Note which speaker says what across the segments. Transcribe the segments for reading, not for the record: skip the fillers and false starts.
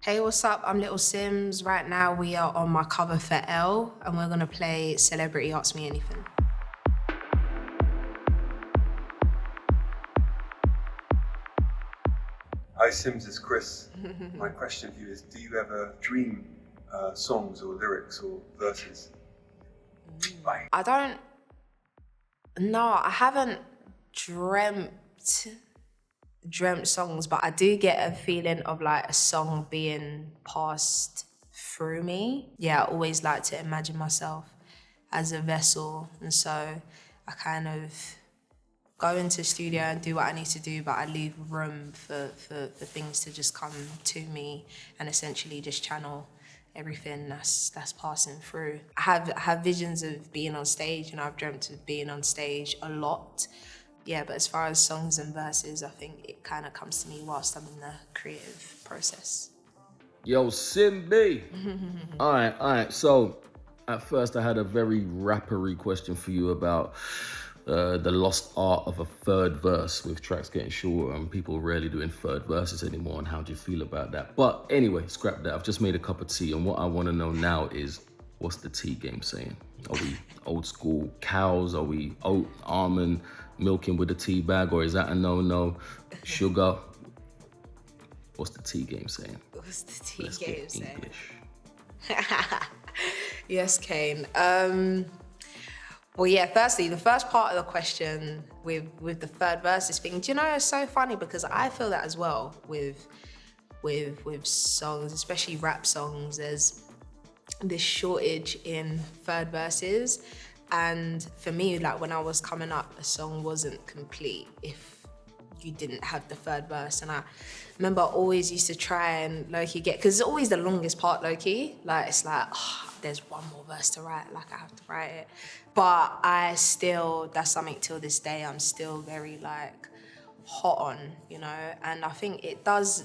Speaker 1: Hey, what's up? I'm Little Simz. Right now we are on my cover for ELLE and we're gonna play Celebrity Ask Me Anything.
Speaker 2: Hi Simz, it's Chris. My question for you is, do you ever dream songs or lyrics or verses? Bye.
Speaker 1: I haven't dreamt songs, but I do get a feeling of like a song being passed through me. Yeah, I always like to imagine myself as a vessel, and so I kind of go into the studio and do what I need to do, but I leave room for things to just come to me and essentially just channel everything that's passing through. I have visions of being on stage, and I've dreamt of being on stage a lot. Yeah, but as far as songs and verses, I think it kind of comes to me whilst I'm in the creative process.
Speaker 3: Yo, Simb. All right. So, at first I had a very rappery question for you about the lost art of a third verse with tracks getting shorter and people rarely doing third verses anymore, and how do you feel about that? But anyway, scrap that. I've just made a cup of tea, and what I want to know now is, what's the tea game saying? Are we old school cows? Are we oat, almond, milking with a tea bag, or is that a no-no? Sugar? What's the tea game saying?
Speaker 1: What's the tea game saying?
Speaker 3: English.
Speaker 1: Yes, Kane. Well, yeah, firstly, the first part of the question with the third verses thing, do you know, it's so funny because I feel that as well with songs, especially rap songs. There's this shortage in third verses. And for me, like when I was coming up, a song wasn't complete if you didn't have the third verse. And I remember I always used to try and low-key get, because it's always the longest part low-key. Like, it's like, oh, there's one more verse to write, like I have to write it. But that's something till this day, I'm still very like hot on, you know? And I think it does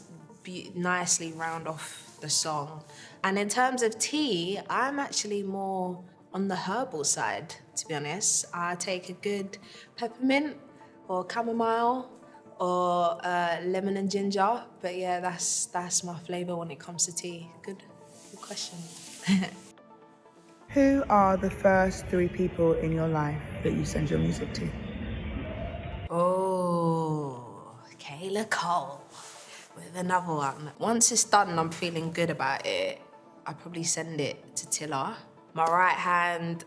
Speaker 1: nicely round off the song. And in terms of tea, I'm actually more on the herbal side, to be honest. I take a good peppermint or chamomile or lemon and ginger. But yeah, that's my flavor when it comes to tea. Good question.
Speaker 4: Who are the first 3 people in your life that you send your music to?
Speaker 1: Oh, Kayla Cole with another one. Once it's done and I'm feeling good about it, I probably send it to Tilla. My right hand,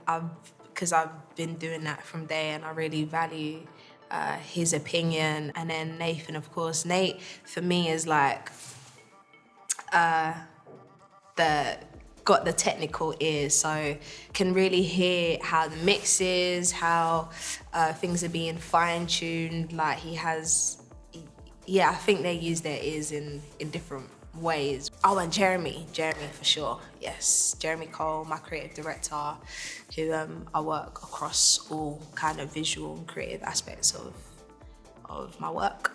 Speaker 1: because I've been doing that from day, and I really value his opinion. And then Nathan, of course. Nate, for me, is like got the technical ear, so can really hear how the mix is, how things are being fine-tuned. Like I think they use their ears in different ways. Oh, and Jeremy for sure, yes. Jeremy Cole, my creative director, who I work across all kind of visual and creative aspects of my work.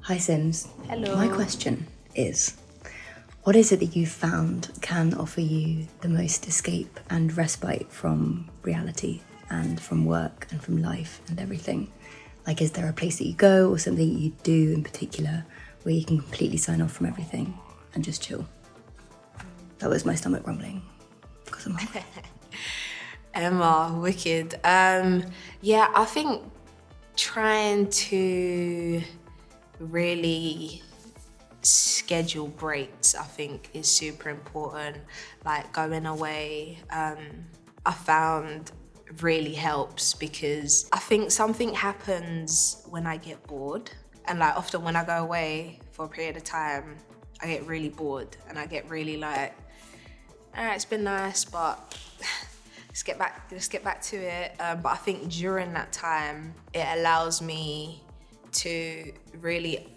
Speaker 5: Hi Simz.
Speaker 1: Hello.
Speaker 5: My question is, what is it that you've found can offer you the most escape and respite from reality and from work and from life and everything? Like, is there a place that you go or something you do in particular where you can completely sign off from everything and just chill? That was my stomach rumbling because I'm hungry.
Speaker 1: Emma, wicked. Yeah, I think trying to really schedule breaks, I think, is super important. Like going away, I found really helps, because I think something happens when I get bored. And like often when I go away for a period of time, I get really bored and I get really like, all right, it's been nice, but let's get back to it. But I think during that time, it allows me to really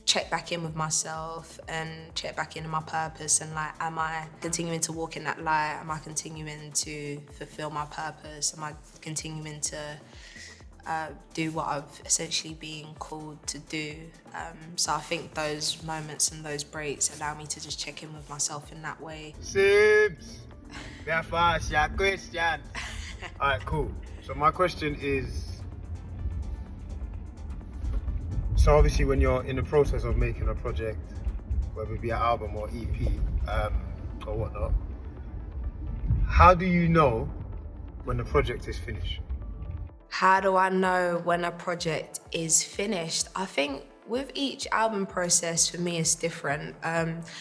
Speaker 1: check back in with myself and check back into my purpose, and like, am I continuing to walk in that light? Am I continuing to fulfill my purpose? Am I continuing to do what I've essentially been called to do? So I think those moments and those breaks allow me to just check in with myself in that way.
Speaker 6: Simz, that's your question. All right, cool. So my question is, so obviously when you're in the process of making a project, whether it be an album or EP or whatnot, how do you know when the project is finished?
Speaker 1: How do I know when a project is finished? I think with each album process, for me, it's different.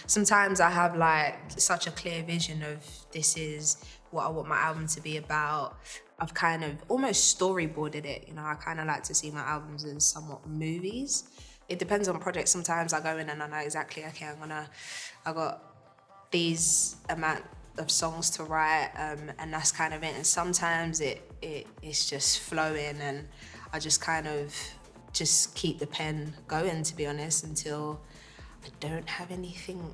Speaker 1: Sometimes I have like such a clear vision of this is what I want my album to be about. I've kind of almost storyboarded it. You know, I kind of like to see my albums as somewhat movies. It depends on projects. Sometimes I go in and I know exactly, okay, I got these amount of songs to write, and that's kind of it. And sometimes it's just flowing, and I just kind of just keep the pen going, to be honest, until I don't have anything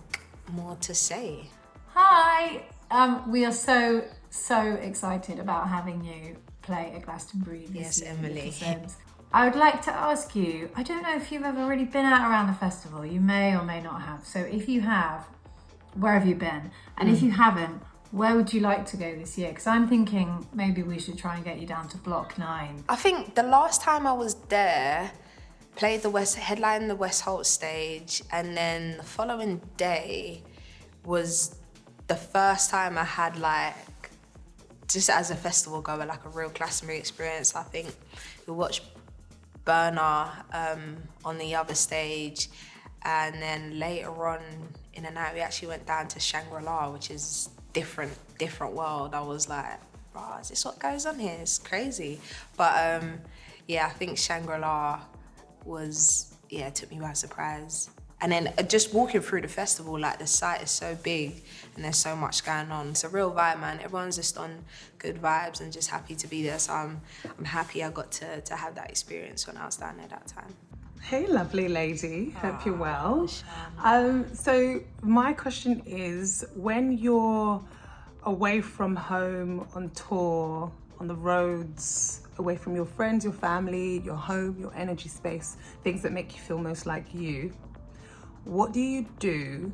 Speaker 1: more to say.
Speaker 7: Hi, we are so excited about having you play at Glastonbury this year.
Speaker 1: Yes, Emily.
Speaker 7: Simz. I would like to ask you, I don't know if you've ever really been out around the festival. You may or may not have. So if you have, where have you been? And if you haven't, where would you like to go this year? Because I'm thinking maybe we should try and get you down to Block 9.
Speaker 1: I think the last time I was there, headlined the West Holt stage, and then the following day was the first time I had like, just as a festival goer, like a real Glastonbury experience. I think we watched Burner on the other stage, and then later on in the night we actually went down to Shangri-La, which is different world. I was like, wow, is this what goes on here? It's crazy. But yeah, I think Shangri-La took me by surprise. And then just walking through the festival, like the site is so big and there's so much going on. It's a real vibe, man. Everyone's just on good vibes and just happy to be there. So I'm happy I got to have that experience when I was down there that time.
Speaker 8: Hey, lovely lady. Hope you're well. So my question is, when you're away from home, on tour, on the roads, away from your friends, your family, your home, your energy space, things that make you feel most like you, what do you do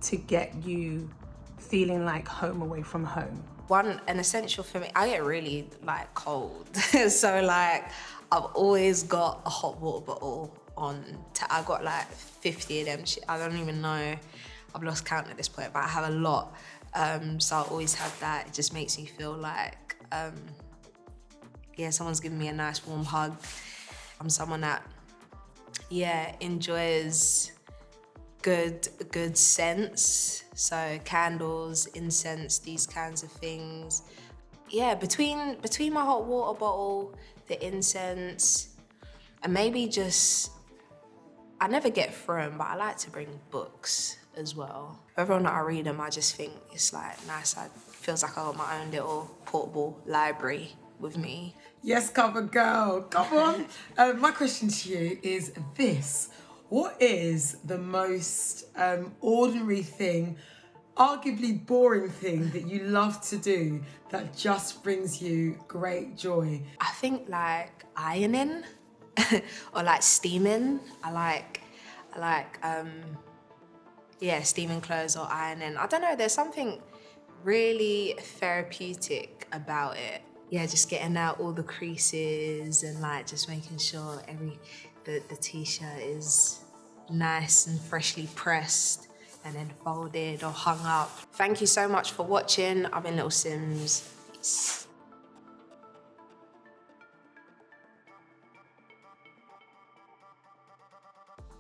Speaker 8: to get you feeling like home away from home?
Speaker 1: An essential for me, I get really like cold. So like, I've always got a hot water bottle on. I got like 50 of them. I don't even know, I've lost count at this point, but I have a lot. So I always have that. It just makes me feel like, someone's giving me a nice warm hug. I'm someone that, enjoys good scents. So candles, incense, these kinds of things. Yeah, between my hot water bottle, the incense, and maybe just, I never get through them, but I like to bring books as well. Every time I read them, I just think it's like nice. It feels like I got my own little portable library with me.
Speaker 8: Yes, cover girl, come on. My question to you is this. What is the most ordinary thing, arguably boring thing that you love to do that just brings you great joy?
Speaker 1: I think like ironing or like steaming. I like steaming clothes or ironing. I don't know, there's something really therapeutic about it. Yeah, just getting out all the creases and like just making sure the t-shirt is nice and freshly pressed and then folded or hung up. Thank you so much for watching. I've been Little Simz. Peace.